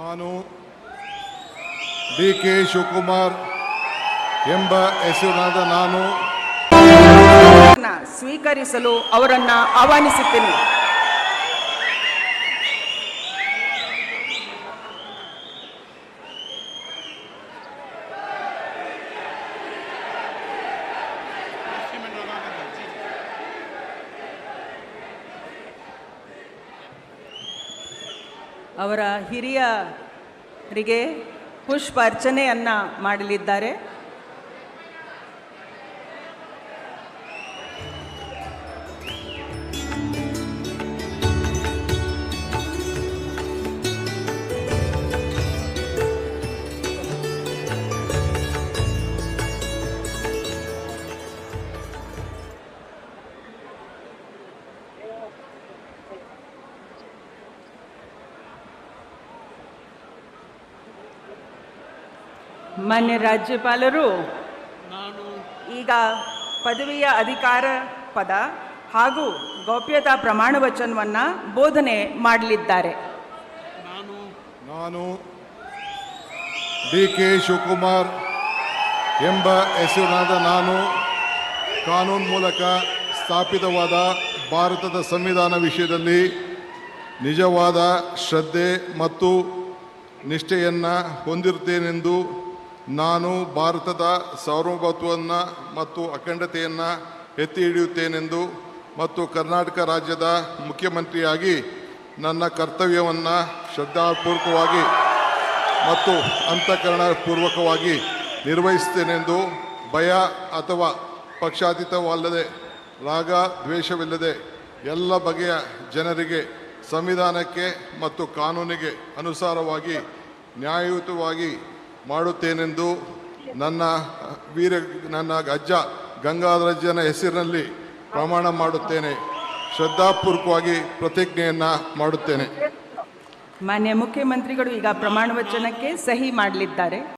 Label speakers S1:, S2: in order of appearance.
S1: ನಾನು ಡಿ.ಕೆ. ಶಿವಕುಮಾರ್ ಎಂಬ ಹೆಸರಿನಾದ ನಾನು
S2: ಸ್ವೀಕರಿಸಲು ಅವರನ್ನು ಆಹ್ವಾನಿಸುತ್ತೇನೆ. ಅವರ ಹಿರಿಯರಿಗೆ ಪುಷ್ಪ ಅರ್ಚನೆಯನ್ನು ಮಾಡಲಿದ್ದಾರೆ. ಮಾನ್ಯ ರಾಜ್ಯಪಾಲರು ಈಗ ಪದವಿಯ ಅಧಿಕಾರ ಪದ ಹಾಗೂ ಗೌಪ್ಯತಾ ಪ್ರಮಾಣ ವಚನವನ್ನು ಬೋಧನೆ ಮಾಡಲಿದ್ದಾರೆ.
S1: ನಾನು ಡಿ.ಕೆ. ಶಿವಕುಮಾರ್ ಎಂಬ ಹೆಸರಿನಾದ ನಾನು ಕಾನೂನು ಮೂಲಕ ಸ್ಥಾಪಿತವಾದ ಭಾರತದ ಸಂವಿಧಾನ ವಿಷಯದಲ್ಲಿ ನಿಜವಾದ ಶ್ರದ್ಧೆ ಮತ್ತು ನಿಷ್ಠೆಯನ್ನು ಹೊಂದಿರುತ್ತೇನೆಂದು ನಾನು ಭಾರತದ ಸಾರ್ವಭೌಮತ್ವವನ್ನು ಮತ್ತು ಅಖಂಡತೆಯನ್ನು ಎತ್ತಿ ಹಿಡಿಯುತ್ತೇನೆಂದು ಮತ್ತು ಕರ್ನಾಟಕ ರಾಜ್ಯದ ಮುಖ್ಯಮಂತ್ರಿಯಾಗಿ ನನ್ನ ಕರ್ತವ್ಯವನ್ನು ಶ್ರದ್ಧಾಪೂರ್ವಕವಾಗಿ ಮತ್ತು ಅಂತಃಕರಣಪೂರ್ವಕವಾಗಿ ನಿರ್ವಹಿಸುತ್ತೇನೆಂದು ಭಯ ಅಥವಾ ಪಕ್ಷಾತೀತವಲ್ಲದೆ ರಾಗ ದ್ವೇಷವಿಲ್ಲದೆ ಎಲ್ಲ ಬಗೆಯ ಜನರಿಗೆ ಸಂವಿಧಾನಕ್ಕೆ ಮತ್ತು ಕಾನೂನಿಗೆ ಅನುಸಾರವಾಗಿ ನ್ಯಾಯಯುತವಾಗಿ ಮಾಡುತ್ತೇನೆಂದು ನನ್ನ ಅಜ್ಜ ಗಂಗಾಧರಜ್ಜನ ಹೆಸರಿನಲ್ಲಿ ಪ್ರಮಾಣ ಮಾಡುತ್ತೇನೆ. ಶ್ರದ್ಧಾಪೂರ್ವಕವಾಗಿ ಪ್ರತಿಜ್ಞೆಯನ್ನು ಮಾಡುತ್ತೇನೆ.
S2: ಮಾನ್ಯ ಮುಖ್ಯಮಂತ್ರಿಗಳು ಈಗ ಪ್ರಮಾಣ ವಚನಕ್ಕೆ ಸಹಿ ಮಾಡಲಿದ್ದಾರೆ.